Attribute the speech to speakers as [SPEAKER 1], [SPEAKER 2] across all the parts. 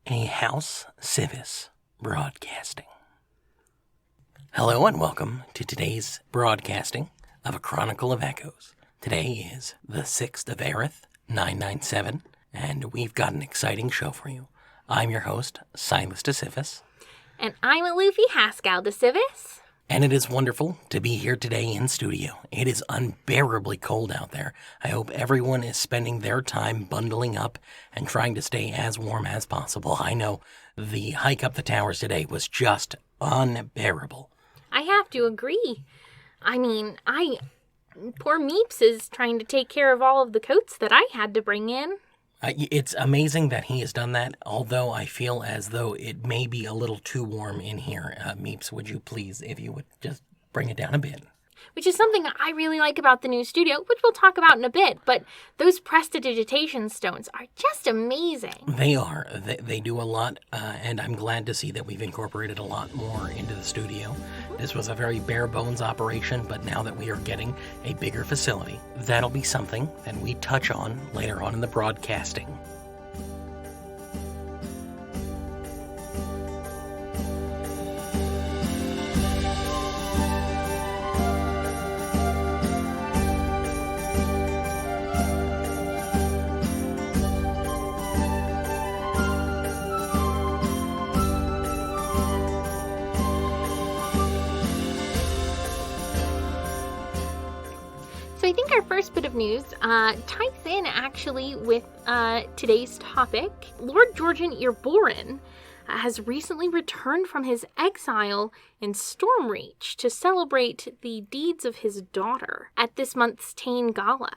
[SPEAKER 1] a House Sivis broadcasting. Hello and welcome to today's broadcasting of a Chronicle of Echoes. Today is the 6th of Aerith, 997, and we've got an exciting show for you. I'm your host, Sylas and Alufi.
[SPEAKER 2] And I'm Alufi Haskell de Sivis.
[SPEAKER 1] And it is wonderful to be here today in studio. It is unbearably cold out there. I hope everyone is spending their time bundling up and trying to stay as warm as possible. I know the hike up the towers today was just unbearable.
[SPEAKER 2] I have to agree. Poor Meeps is trying to take care of all of the coats that I had to bring in.
[SPEAKER 1] It's amazing that he has done that, although I feel as though it may be a little too warm in here. Meeps, would you please, if you would just bring it down a bit?
[SPEAKER 2] Which is something I really like about the new studio, which we'll talk about in a bit, but those prestidigitation stones are just amazing.
[SPEAKER 1] They are. They do a lot, and I'm glad to see that we've incorporated a lot more into the studio. This was a very bare-bones operation, but now that we are getting a bigger facility, that'll be something that we touch on later on in the broadcasting.
[SPEAKER 2] I think our first bit of news ties in actually with today's topic. Lord Georgian Eberron has recently returned from his exile in Stormreach to celebrate the deeds of his daughter at this month's Tain Gala.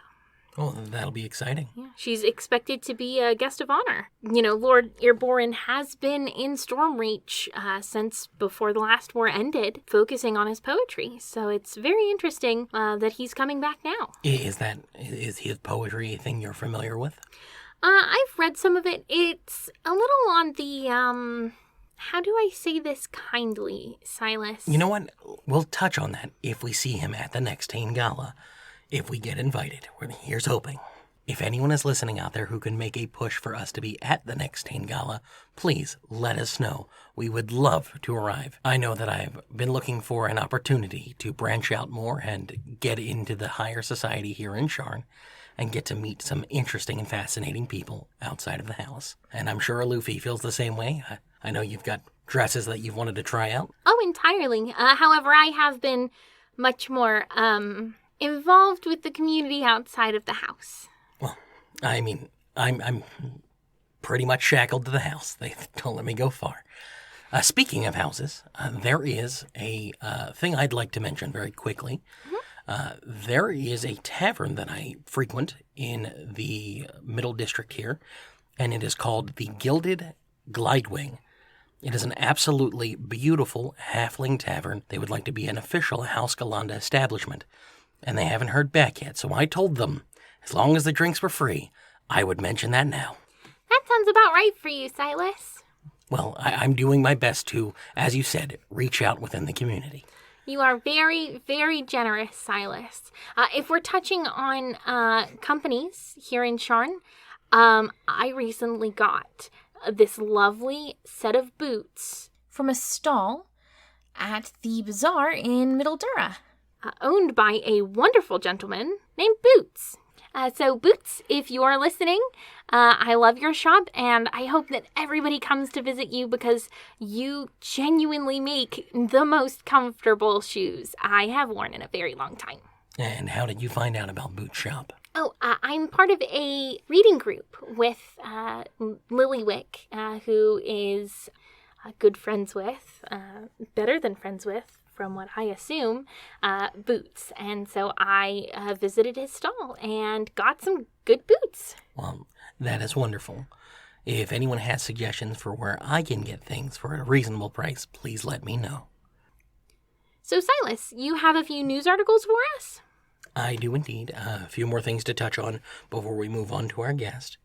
[SPEAKER 1] Oh, that'll be exciting.
[SPEAKER 2] Yeah, she's expected to be a guest of honor. You know, Lord Eberron has been in Stormreach since before the last war ended, focusing on his poetry. So it's very interesting that he's coming back now.
[SPEAKER 1] Is his poetry a thing you're familiar with?
[SPEAKER 2] I've read some of it. It's a little on the, how do I say this kindly, Sylas?
[SPEAKER 1] You know what? We'll touch on that if we see him at the next Tain Gala. If we get invited, here's hoping. If anyone is listening out there who can make a push for us to be at the next Tain Gala, please let us know. We would love to arrive. I know that I've been looking for an opportunity to branch out more and get into the higher society here in Sharn and get to meet some interesting and fascinating people outside of the house. And I'm sure Alufi feels the same way. I know you've got dresses that you've wanted to try out.
[SPEAKER 2] Oh, entirely. However, I have been much more, involved with the community outside of the house.
[SPEAKER 1] Well, I mean, I'm pretty much shackled to the house. They don't let me go far. Speaking of houses, there is a thing I'd like to mention very quickly. Mm-hmm. There is a tavern that I frequent in the Middle District here, and it is called the Gilded Glidewing. It is an absolutely beautiful halfling tavern. They would like to be an official House Galanda establishment. And they haven't heard back yet, so I told them, as long as the drinks were free, I would mention that now.
[SPEAKER 2] That sounds about right for you, Sylas.
[SPEAKER 1] Well, I'm doing my best to, as you said, reach out within the community.
[SPEAKER 2] You are very, very generous, Sylas. If we're touching on companies here in Sharn, I recently got this lovely set of boots
[SPEAKER 3] from a stall at the bazaar in Middle Dura.
[SPEAKER 2] Owned by a wonderful gentleman named Boots. So Boots, if you are listening, I love your shop, and I hope that everybody comes to visit you because you genuinely make the most comfortable shoes I have worn in a very long time.
[SPEAKER 1] And how did you find out about Boots' shop?
[SPEAKER 2] Oh, I'm part of a reading group with Lilywick, who is good friends with, better than friends with, from what I assume, Boots. And so I visited his stall and got some good boots.
[SPEAKER 1] Well, that is wonderful. If anyone has suggestions for where I can get things for a reasonable price, please let me know.
[SPEAKER 2] So, Sylas, you have a few news articles for us?
[SPEAKER 1] I do indeed. A few more things to touch on before we move on to our guest.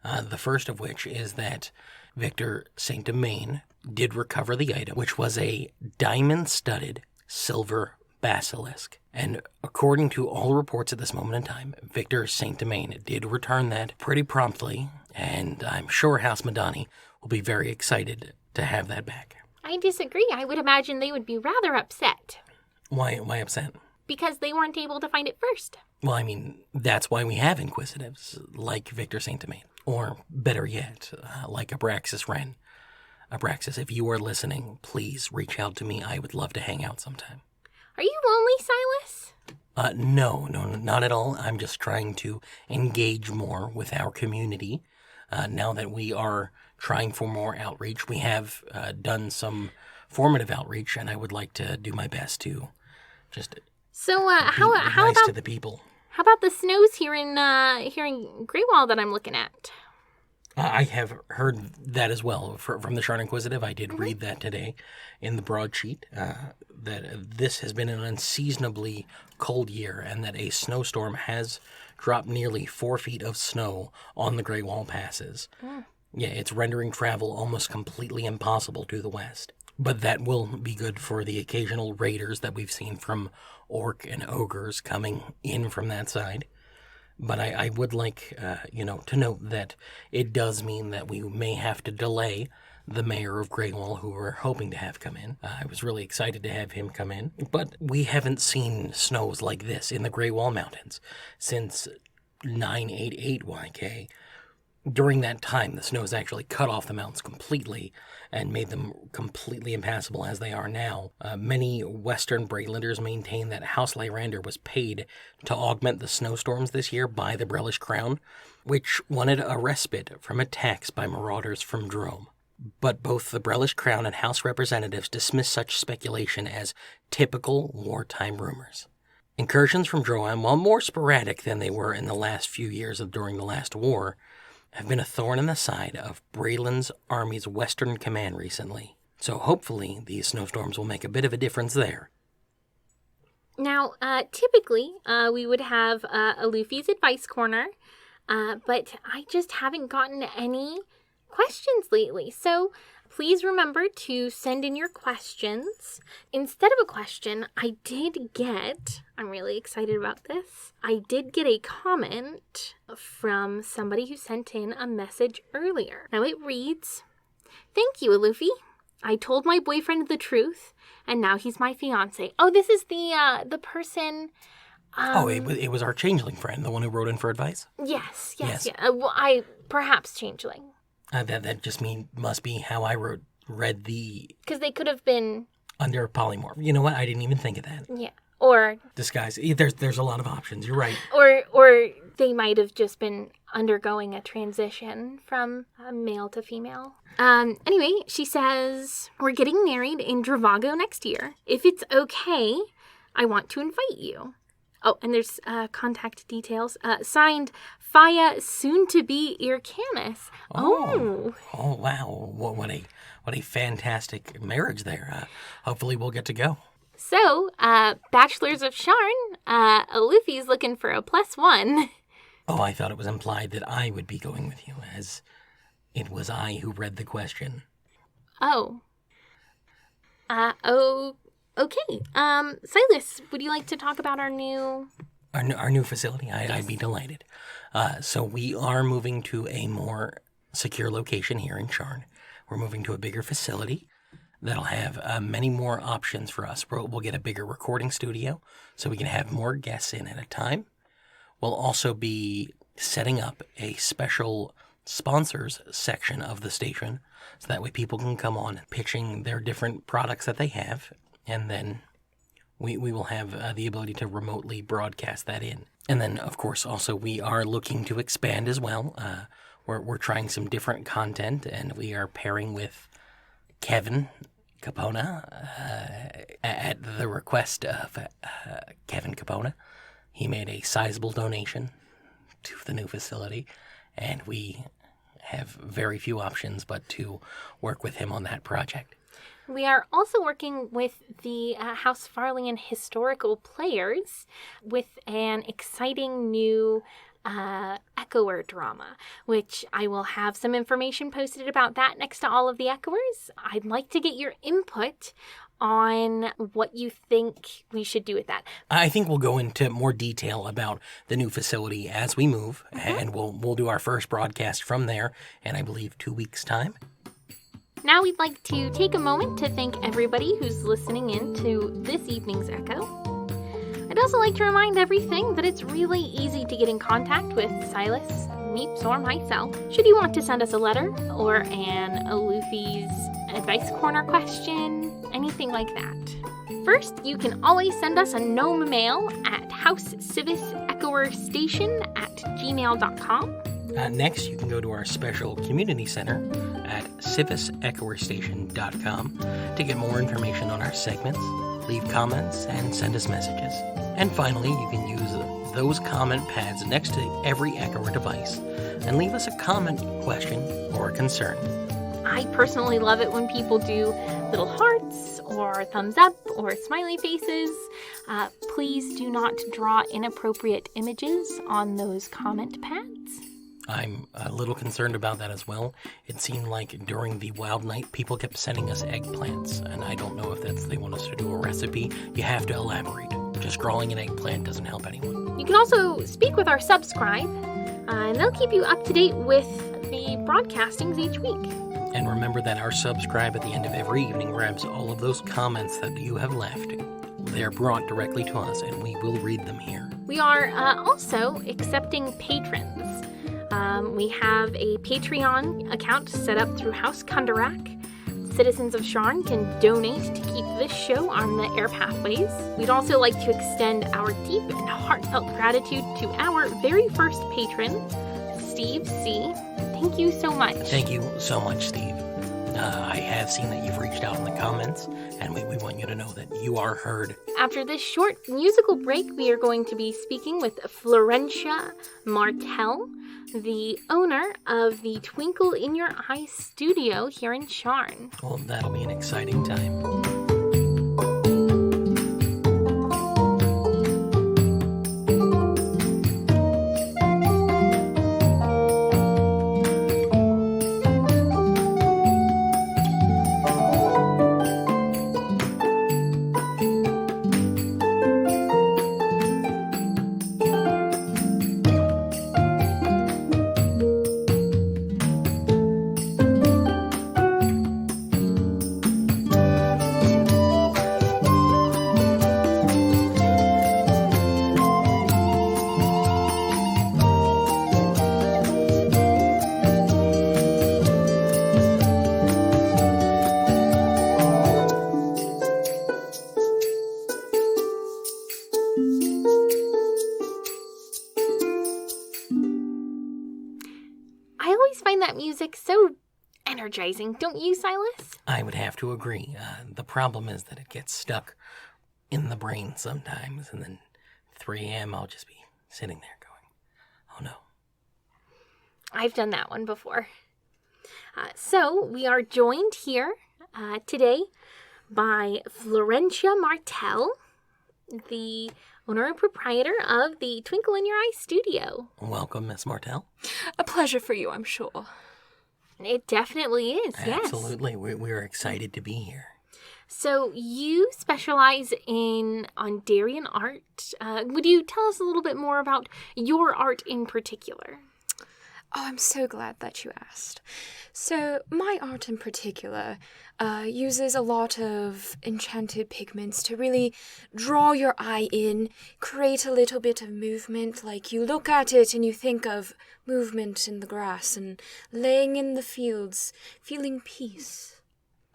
[SPEAKER 1] The first of which is that Victor St. Domain did recover the item, which was a diamond-studded silver basilisk. And according to all reports at this moment in time, Victor Saint-Domingue did return that pretty promptly, and I'm sure House Medani will be very excited to have that back.
[SPEAKER 2] I disagree. I would imagine they would be rather upset.
[SPEAKER 1] Why upset?
[SPEAKER 2] Because they weren't able to find it first.
[SPEAKER 1] Well, I mean, that's why we have inquisitives like Victor Saint-Domingue. Or, better yet, like Abraxas Wren. Abraxas, if you are listening, please reach out to me. I would love to hang out sometime.
[SPEAKER 2] Are you lonely, Sylas?
[SPEAKER 1] No, not at all. I'm just trying to engage more with our community. Now that we are trying for more outreach, we have done some formative outreach, and I would like to do my best to just
[SPEAKER 2] how
[SPEAKER 1] nice
[SPEAKER 2] about
[SPEAKER 1] to the people.
[SPEAKER 2] How about the snows here in Greywall that I'm looking at?
[SPEAKER 1] I have heard that as well from the Sharn Inquisitive. I did read that today in the broadsheet, that this has been an unseasonably cold year and that a snowstorm has dropped nearly 4 feet of snow on the Greywall passes. Yeah, it's rendering travel almost completely impossible to the west. But that will be good for the occasional raiders that we've seen from orc and ogres coming in from that side. But I would like, to note that it does mean that we may have to delay the mayor of Greywall, who we're hoping to have come in. I was really excited to have him come in. But we haven't seen snows like this in the Greywall Mountains since 988 YK. During that time, the snows actually cut off the mountains completely and made them completely impassable as they are now. Many Western Braylanders maintain that House Lyrander was paid to augment the snowstorms this year by the Brellish Crown, which wanted a respite from attacks by marauders from Drome. But both the Brellish Crown and House representatives dismiss such speculation as typical wartime rumors. Incursions from Droam, while more sporadic than they were in the last few years during the last war, have been a thorn in the side of Braylon's army's western command recently. So hopefully these snowstorms will make a bit of a difference there.
[SPEAKER 2] Now, typically, we would have Alufi's Advice Corner, but I just haven't gotten any questions lately. So please remember to send in your questions. Instead of a question, I did get, I'm really excited about this, I did get a comment from somebody who sent in a message earlier. Now it reads, "Thank you, Alufi. I told my boyfriend the truth, and now he's my fiancé." Oh, this is the person...
[SPEAKER 1] it was our changeling friend, the one who wrote in for advice?
[SPEAKER 2] Yes.
[SPEAKER 1] Yes.
[SPEAKER 2] Perhaps changeling.
[SPEAKER 1] That just must be how I read the...
[SPEAKER 2] Because they could have been...
[SPEAKER 1] Under polymorph. You know what? I didn't even think of that.
[SPEAKER 2] Yeah. Or...
[SPEAKER 1] Disguise. There's a lot of options. You're right.
[SPEAKER 2] Or they might have just been undergoing a transition from male to female. Anyway, she says, "We're getting married in Dravago next year. If it's okay, I want to invite you." Oh, and there's contact details. Signed, Faya, soon-to-be Ircanis. Oh,
[SPEAKER 1] wow. What a fantastic marriage there. Hopefully we'll get to go.
[SPEAKER 2] So, Bachelors of Sharn, Alufi's looking for a +1.
[SPEAKER 1] Oh, I thought it was implied that I would be going with you, as it was I who read the question.
[SPEAKER 2] Oh. Okay. Sylas, would you like to talk about our new
[SPEAKER 1] facility? I'd be delighted. So we are moving to a more secure location here in Sharn. We're moving to a bigger facility that'll have many more options for us. We'll get a bigger recording studio so we can have more guests in at a time. We'll also be setting up a special sponsors section of the station so that way people can come on pitching their different products that they have. And then we will have the ability to remotely broadcast that in. And then, of course, also we are looking to expand as well. We're trying some different content, and we are pairing with Kevin Capona at the request of Kevin Capona. He made a sizable donation to the new facility, and we have very few options but to work with him on that project.
[SPEAKER 2] We are also working with the House Farlian historical players with an exciting new Echoer drama, which I will have some information posted about that next to all of the Echoers. I'd like to get your input on what you think we should do with that.
[SPEAKER 1] I think we'll go into more detail about the new facility as we move, and we'll do our first broadcast from there in, I believe, 2 weeks' time.
[SPEAKER 2] Now we'd like to take a moment to thank everybody who's listening in to this evening's Echo. I'd also like to remind everything that it's really easy to get in contact with Sylas, Meeps, or myself should you want to send us a letter or an Alufi's Advice Corner question, anything like that. First, you can always send us a gnome mail at House Sivis @gmail.com.
[SPEAKER 1] Next, you can go to our special community center at civisechoerstation.com to get more information on our segments, leave comments, and send us messages. And finally, you can use those comment pads next to every Echoer device and leave us a comment, question, or concern.
[SPEAKER 2] I personally love it when people do little hearts or thumbs up or smiley faces. Please do not draw inappropriate images on those comment pads.
[SPEAKER 1] I'm a little concerned about that as well. It seemed like during the Wild Night, people kept sending us eggplants, and I don't know if they want us to do a recipe. You have to elaborate. Just drawing an eggplant doesn't help anyone.
[SPEAKER 2] You can also speak with our subscribe, and they'll keep you up to date with the broadcastings each week.
[SPEAKER 1] And remember that our subscribe at the end of every evening grabs all of those comments that you have left. They're brought directly to us, and we will read them here.
[SPEAKER 2] We are also accepting patrons. We have a Patreon account set up through House Kundarak. Citizens of Sharn can donate to keep this show on the air pathways. We'd also like to extend our deep and heartfelt gratitude to our very first patron, Steve C. Thank you so much.
[SPEAKER 1] Thank you so much, Steve. I have seen that you've reached out in the comments, and we want you to know that you are heard.
[SPEAKER 2] After this short musical break, we are going to be speaking with Flerentia Maartel, the owner of the Twinkle-in-your-eye studio here in Sharn.
[SPEAKER 1] Well, that'll be an exciting time.
[SPEAKER 2] Music so energizing, don't you, Sylas?
[SPEAKER 1] I would have to agree. The problem is that it gets stuck in the brain sometimes, and then 3 a.m. I'll just be sitting there going, oh no.
[SPEAKER 2] I've done that one before. So we are joined here today by Flerentia Maartel, the owner and proprietor of the Twinkle-in-your-eye studio.
[SPEAKER 1] Welcome, Miss Maartel.
[SPEAKER 4] A pleasure for you, I'm sure.
[SPEAKER 2] It definitely is, yes.
[SPEAKER 1] Absolutely. We're excited to be here.
[SPEAKER 2] So you specialize in Ondarian art. Would you tell us a little bit more about your art in particular?
[SPEAKER 4] Oh, I'm so glad that you asked. So, my art in particular uses a lot of enchanted pigments to really draw your eye in, create a little bit of movement, like you look at it and you think of movement in the grass and laying in the fields, feeling peace.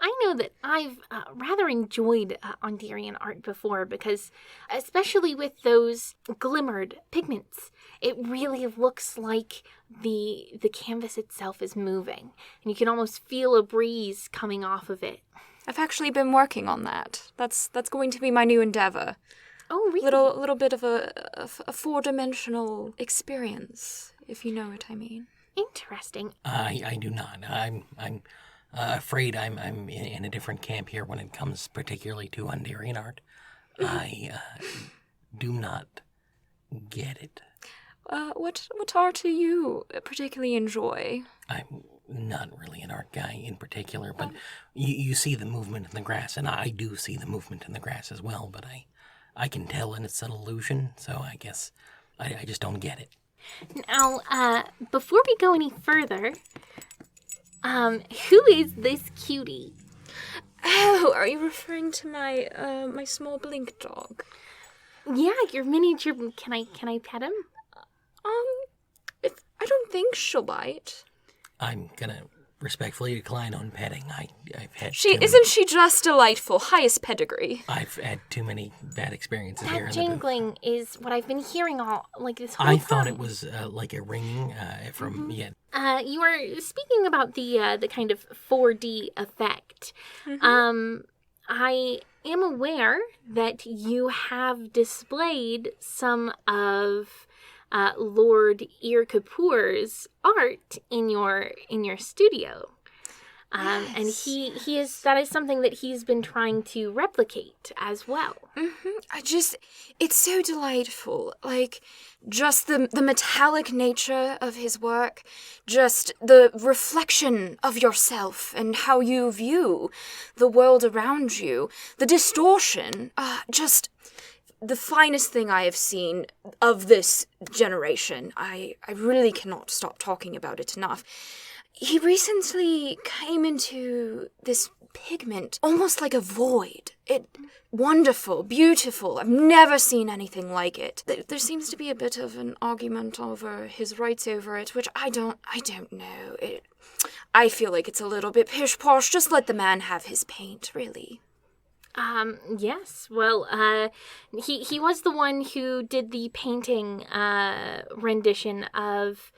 [SPEAKER 2] I know that I've rather enjoyed Ondarian art before because, especially with those glimmered pigments, it really looks like the canvas itself is moving, and you can almost feel a breeze coming off of it.
[SPEAKER 4] I've actually been working on that. That's going to be my new endeavor.
[SPEAKER 2] Oh, really?
[SPEAKER 4] Little bit of a 4-dimensional experience, if you know what I mean.
[SPEAKER 2] Interesting.
[SPEAKER 1] I do not. I'm afraid I'm in a different camp here when it comes particularly to Ondarian art. I do not get it.
[SPEAKER 4] What art do you particularly enjoy?
[SPEAKER 1] not really an art guy in particular, but you see the movement in the grass, and I do see the movement in the grass as well, but I can tell and it's an illusion, so I guess I just don't get it.
[SPEAKER 2] Now, before we go any further, who is this cutie?
[SPEAKER 4] Oh, are you referring to my my small blink dog?
[SPEAKER 2] Yeah, your miniature. Can I pet him?
[SPEAKER 4] I don't think she'll bite.
[SPEAKER 1] I'm gonna respectfully decline on petting. I've had
[SPEAKER 4] Isn't she just delightful? Highest pedigree.
[SPEAKER 1] I've had too many bad experiences here.
[SPEAKER 2] That
[SPEAKER 1] in the booth.
[SPEAKER 2] jingling is what I've been hearing all this whole
[SPEAKER 1] I
[SPEAKER 2] time.
[SPEAKER 1] thought it was like a ringing from
[SPEAKER 2] You were speaking about the kind of 4D effect. I am aware that you have displayed some of Lord Ir Kapoor's art in your studio.
[SPEAKER 4] Yes.
[SPEAKER 2] And that is something that he's been trying to replicate as well.
[SPEAKER 4] It's so delightful. Like, just the metallic nature of his work, just the reflection of yourself and how you view the world around you, the distortion, just the finest thing I have seen of this generation. I really cannot stop talking about it enough. He recently came into this pigment, almost like a void. Wonderful, beautiful. I've never seen anything like it. There seems to be a bit of an argument over his rights over it, which I don't know. I feel like it's a little bit pish-posh. Just let the man have his paint, really.
[SPEAKER 2] Yes. Well, he was the one who did the painting rendition of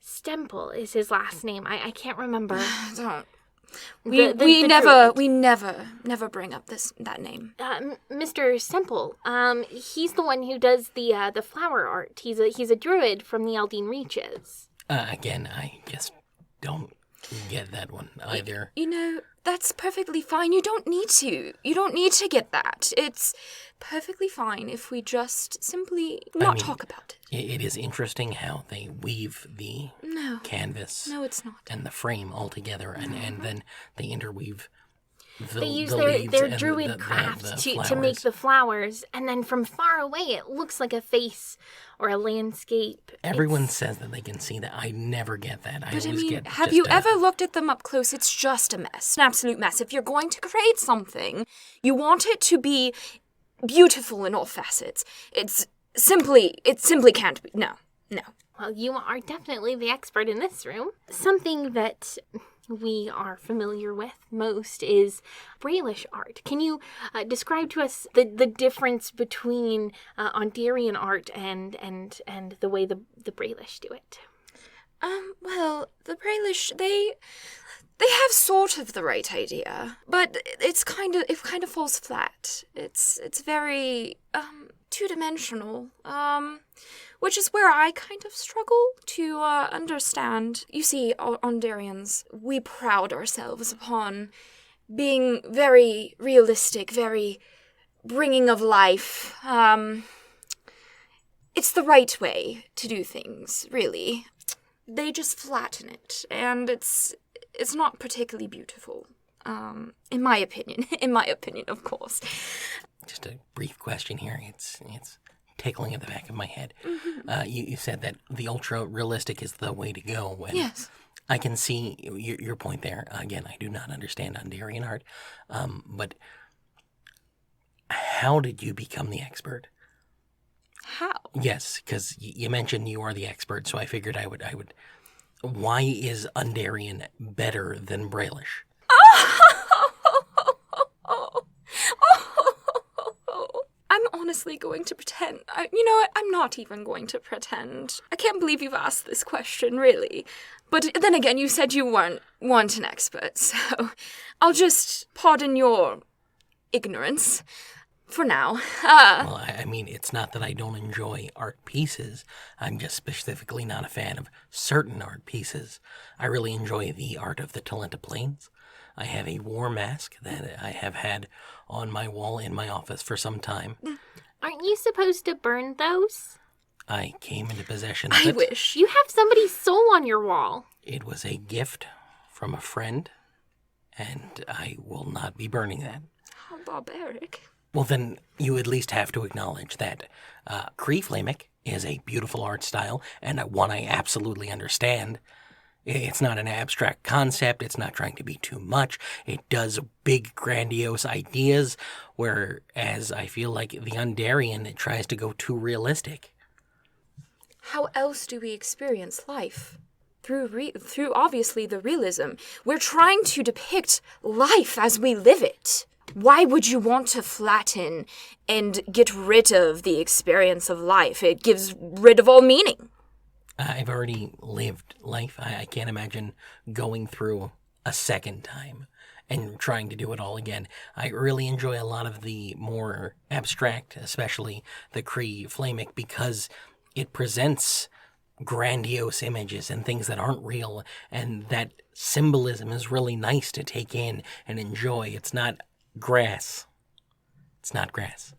[SPEAKER 2] Stemple is his last name. I can't remember.
[SPEAKER 4] Don't.
[SPEAKER 2] The
[SPEAKER 4] We
[SPEAKER 2] druid.
[SPEAKER 4] never bring up that name.
[SPEAKER 2] Mr. Semple. He's the one who does the flower art. He's a druid from the Aldine Reaches.
[SPEAKER 1] again, I just don't get that one either.
[SPEAKER 4] You know, that's perfectly fine. You don't need to get that. It's perfectly fine if we just simply not talk about it.
[SPEAKER 1] It is interesting how they weave the canvas
[SPEAKER 4] it's not.
[SPEAKER 1] and the frame all together, and then they interweave
[SPEAKER 2] They use
[SPEAKER 1] the
[SPEAKER 2] their
[SPEAKER 1] leaves and
[SPEAKER 2] druid
[SPEAKER 1] the
[SPEAKER 2] craft to
[SPEAKER 1] flowers.
[SPEAKER 2] make the flowers, and then from far away it looks like a face or a landscape.
[SPEAKER 1] Everyone says that they can see that. I never get that.
[SPEAKER 4] But I mean, have you ever looked at them up close? It's just a mess, an absolute mess. If you're going to create something, you want it to be beautiful in all facets. It simply can't be. No.
[SPEAKER 2] Well, you are definitely the expert in this room. Something that we are familiar with most is Brailish art. Can you describe to us the difference between Ondarian art and the way the Brailish do it?
[SPEAKER 4] Well, the Brailish, they have sort of the right idea, but it kind of falls flat. It's very two-dimensional, which is where I kind of struggle to understand. You see, Ondarians, we proud ourselves upon being very realistic, very bringing of life. It's the right way to do things, really. They just flatten it, and it's not particularly beautiful, in my opinion. In my opinion, of course.
[SPEAKER 1] Just a brief question here. It's tickling at the back of my head.
[SPEAKER 4] Mm-hmm.
[SPEAKER 1] You said that the ultra-realistic is the way to go. And
[SPEAKER 4] Yes.
[SPEAKER 1] I can see your point there. Again, I do not understand Ondarian art. But how did you become the expert?
[SPEAKER 4] How?
[SPEAKER 1] Yes, because you mentioned you are the expert, so I figured I would. Why is Ondarian better than Brailish?
[SPEAKER 4] I'm honestly going to pretend. You know what? I'm not even going to pretend. I can't believe you've asked this question, really. But then again, you said you weren't an expert, so I'll just pardon your ignorance for now.
[SPEAKER 1] Well, I mean, it's not that I don't enjoy art pieces. I'm just specifically not a fan of certain art pieces. I really enjoy the art of the Talenta Plains. I have a war mask that I have had on my wall in my office for some time.
[SPEAKER 2] Aren't you supposed to burn those?
[SPEAKER 1] I came into possession of
[SPEAKER 4] I
[SPEAKER 1] it.
[SPEAKER 4] wish.
[SPEAKER 2] You have somebody's soul on your wall.
[SPEAKER 1] It was a gift from a friend, and I will not be burning that.
[SPEAKER 4] How barbaric.
[SPEAKER 1] Well, then you at least have to acknowledge that Kree is a beautiful art style, and one I absolutely understand. It's not an abstract concept. It's not trying to be too much. It does big, grandiose ideas, whereas I feel like the Undarian, it tries to go too realistic.
[SPEAKER 4] How else do we experience life? Through obviously the realism. We're trying to depict life as we live it. Why would you want to flatten and get rid of the experience of life? It gives rid of all meaning.
[SPEAKER 1] I've already lived life. I can't imagine going through a second time and trying to do it all again. I really enjoy a lot of the more abstract, especially the Kree Flamic, because it presents grandiose images and things that aren't real, and that symbolism is really nice to take in and enjoy. It's not grass. It's not grass.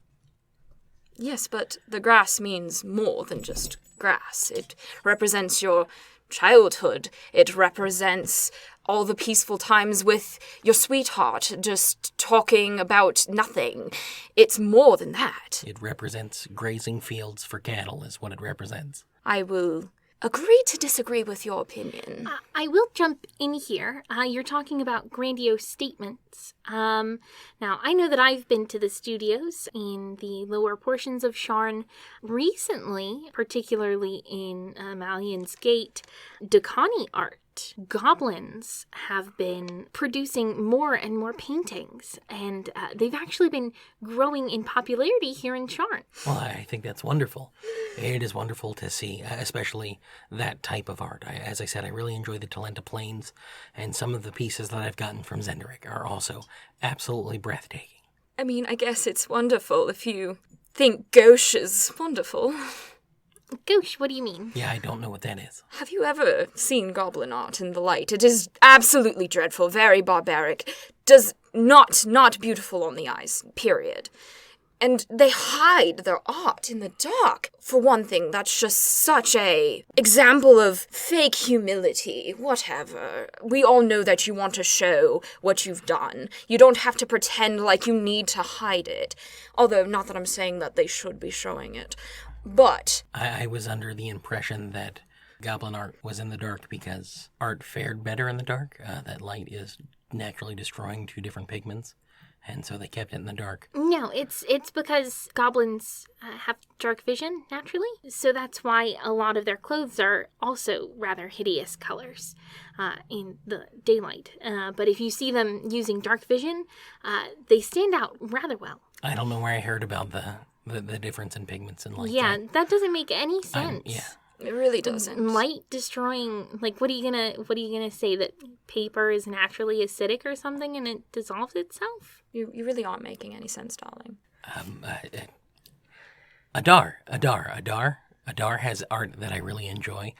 [SPEAKER 4] Yes, but the grass means more than just grass. It represents your childhood. It represents all the peaceful times with your sweetheart, just talking about nothing. It's more than that.
[SPEAKER 1] It represents grazing fields for cattle is what it represents.
[SPEAKER 4] I will agree to disagree with your opinion.
[SPEAKER 2] I will jump in here. You're talking about grandiose statements. Now, I know that I've been to the studios in the lower portions of Sharn recently, particularly in Malian's Gate, Dakani art. Goblins have been producing more and more paintings, and they've actually been growing in popularity here in Sharn.
[SPEAKER 1] Well, I think that's wonderful. It is wonderful to see, especially that type of art. As I said, I really enjoy the Talenta Plains, and some of the pieces that I've gotten from Zenderick are also absolutely breathtaking.
[SPEAKER 4] I mean, I guess it's wonderful if you think gauche is wonderful.
[SPEAKER 2] Gauche, what do you mean?
[SPEAKER 1] Yeah, I don't know what that is.
[SPEAKER 4] Have you ever seen goblin art in the light? It is absolutely dreadful, very barbaric, not beautiful on the eyes, period. And they hide their art in the dark. For one thing, that's just such a example of fake humility, whatever. We all know that you want to show what you've done. You don't have to pretend like you need to hide it. Although, not that I'm saying that they should be showing it. But
[SPEAKER 1] I was under the impression that goblin art was in the dark because art fared better in the dark. That light is naturally destroying two different pigments, and so they kept it in the dark.
[SPEAKER 2] No, it's because goblins have dark vision naturally, so that's why a lot of their clothes are also rather hideous colors in the daylight. But if you see them using dark vision, they stand out rather well.
[SPEAKER 1] I don't know where I heard about the difference in pigments and light.
[SPEAKER 2] Yeah, that doesn't make any sense.
[SPEAKER 1] Yeah.
[SPEAKER 4] it really doesn't.
[SPEAKER 2] Light destroying, like, what are you gonna say, that paper is naturally acidic or something and it dissolves itself?
[SPEAKER 4] You really aren't making any sense, darling.
[SPEAKER 1] Adar has art that I really enjoy.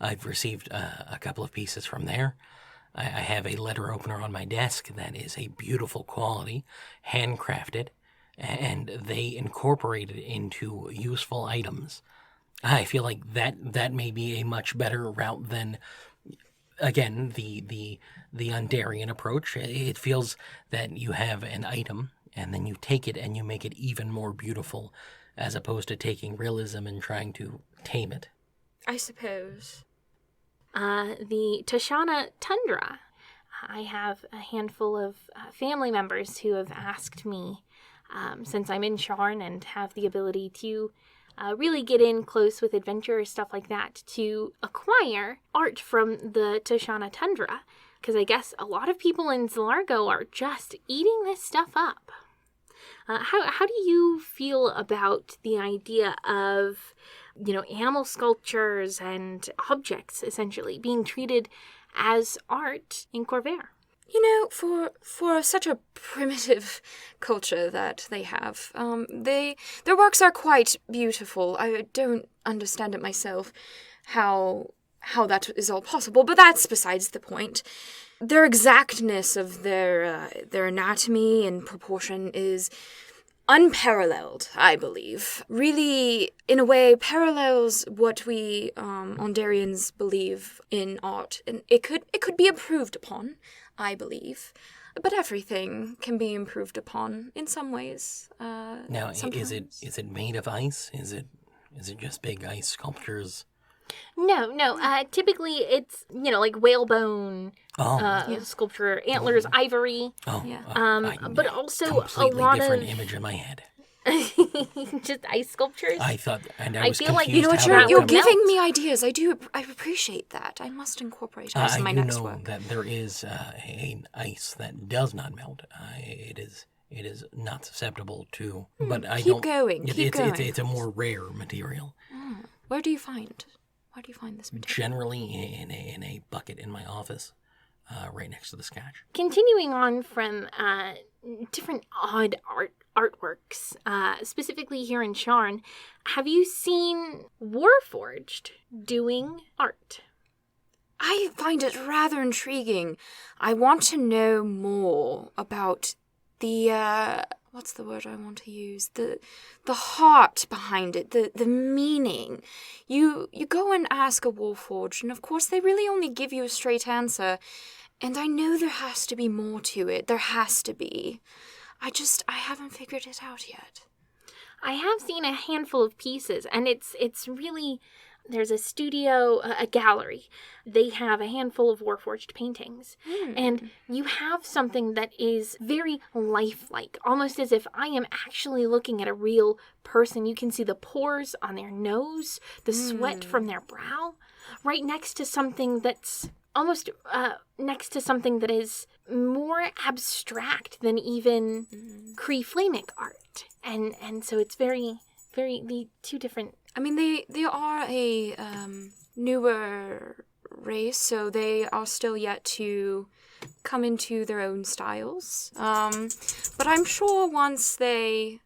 [SPEAKER 1] I've received a couple of pieces from there. I have a letter opener on my desk that is a beautiful quality, handcrafted, and they incorporate it into useful items. I feel like that may be a much better route than, again, the Undarian approach. It feels that you have an item, and then you take it and you make it even more beautiful, as opposed to taking realism and trying to tame it.
[SPEAKER 4] I suppose.
[SPEAKER 2] The Tashana Tundra. I have a handful of family members who have asked me, since I'm in Sharn and have the ability to really get in close with adventure, stuff like that, to acquire art from the Tashana Tundra. Because I guess a lot of people in Zilargo are just eating this stuff up. How do you feel about the idea of, animal sculptures and objects, essentially, being treated as art in Corvair?
[SPEAKER 4] For such a primitive culture that they have, their works are quite beautiful. I don't understand it myself, how that is all possible, but that's besides the point. Their exactness of their anatomy and proportion is unparalleled, I believe. Really in a way, parallels what we Ondarians believe in art. And it could be improved upon, I believe. But everything can be improved upon in some ways.
[SPEAKER 1] Now,
[SPEAKER 4] sometimes.
[SPEAKER 1] is it made of ice? Is it just big ice sculptures?
[SPEAKER 2] No. Typically, it's like whalebone sculpture, antlers, ivory.
[SPEAKER 1] Oh,
[SPEAKER 4] Yeah.
[SPEAKER 2] But also a
[SPEAKER 1] completely
[SPEAKER 2] lot
[SPEAKER 1] different
[SPEAKER 2] of
[SPEAKER 1] image in my head.
[SPEAKER 2] just ice sculptures.
[SPEAKER 1] I thought, and I
[SPEAKER 2] I
[SPEAKER 1] was
[SPEAKER 2] feel like,
[SPEAKER 1] confused.
[SPEAKER 4] You know what?
[SPEAKER 1] how that
[SPEAKER 4] You're
[SPEAKER 1] would-
[SPEAKER 4] giving me ideas. I appreciate that. I must incorporate this in my next
[SPEAKER 1] know
[SPEAKER 4] work.
[SPEAKER 1] that there is an ice that does not melt. It is not susceptible to. But I
[SPEAKER 4] Keep
[SPEAKER 1] don't.
[SPEAKER 4] going. Keep going.
[SPEAKER 1] It's a more rare material.
[SPEAKER 4] Where do you find this material?
[SPEAKER 1] Generally, in a bucket in my office, right next to the scotch.
[SPEAKER 2] Continuing on from different odd artworks, specifically here in Sharn, have you seen Warforged doing art?
[SPEAKER 4] I find it rather intriguing. I want to know more about the what's the word I want to use? The heart behind it, the meaning. You go and ask a Warforged, and of course they really only give you a straight answer. And I know there has to be more to it. There has to be. I haven't figured it out yet.
[SPEAKER 2] I have seen a handful of pieces, and it's really, there's a studio, a gallery. They have a handful of Warforged paintings, and you have something that is very lifelike, almost as if I am actually looking at a real person. You can see the pores on their nose, the sweat from their brow, right next to something that's almost next to something that is more abstract than even Cree Flamic art. And so it's very, very, the two different...
[SPEAKER 4] I mean, they are a newer race, so they are still yet to come into their own styles. But I'm sure once they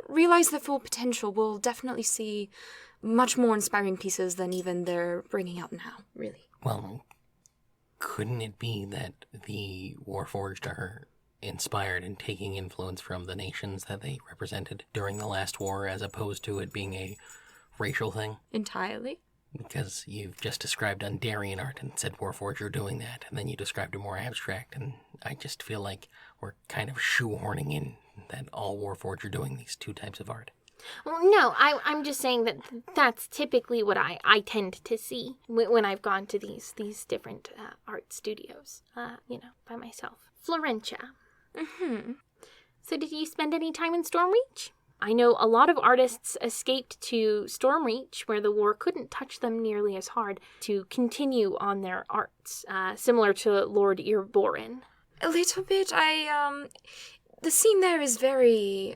[SPEAKER 4] realize their full potential, we'll definitely see much more inspiring pieces than even they're bringing out now, really.
[SPEAKER 1] Well, couldn't it be that the Warforged are inspired and taking influence from the nations that they represented during the last war, as opposed to it being a racial thing?
[SPEAKER 4] Entirely.
[SPEAKER 1] Because you've just described Undarian art and said Warforged are doing that, and then you described it more abstract, and I just feel like we're kind of shoehorning in that all Warforged are doing these two types of art.
[SPEAKER 2] Well, no, I'm just saying that that's typically what I tend to see when I've gone to these different art studios, by myself. Flerentia. So did you spend any time in Stormreach? I know a lot of artists escaped to Stormreach, where the war couldn't touch them nearly as hard, to continue on their arts, similar to Lord Eberron.
[SPEAKER 4] A little bit. The scene there is very,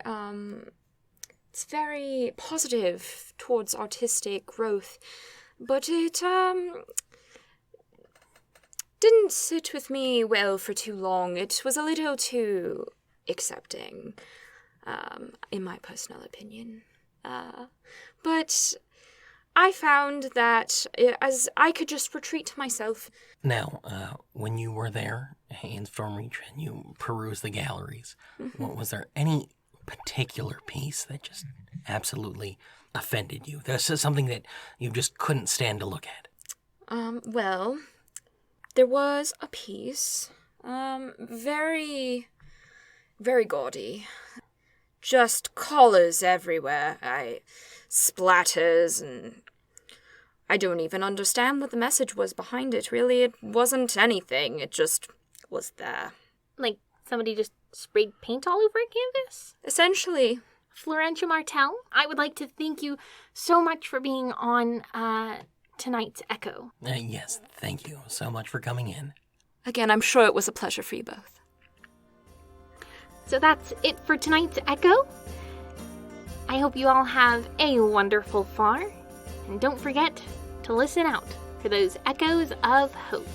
[SPEAKER 4] it's very positive towards artistic growth, but it, didn't sit with me well for too long. It was a little too accepting, in my personal opinion. But I found that as I could just retreat to myself.
[SPEAKER 1] Now, when you were there in Stormreach and you perused the galleries, was there any particular piece that just absolutely offended you? There's something that you just couldn't stand to look at.
[SPEAKER 4] Well, there was a piece, very, very gaudy. Just collars everywhere. Splatters, and I don't even understand what the message was behind it, really. It wasn't anything, it just was there.
[SPEAKER 2] Like somebody just sprayed paint all over a canvas?
[SPEAKER 4] Essentially.
[SPEAKER 2] Flerentia Maartel, I would like to thank you so much for being on tonight's Echo.
[SPEAKER 1] Yes, thank you so much for coming in.
[SPEAKER 4] Again, I'm sure it was a pleasure for you both.
[SPEAKER 2] So that's it for tonight's Echo. I hope you all have a wonderful far, and don't forget to listen out for those echoes of hope.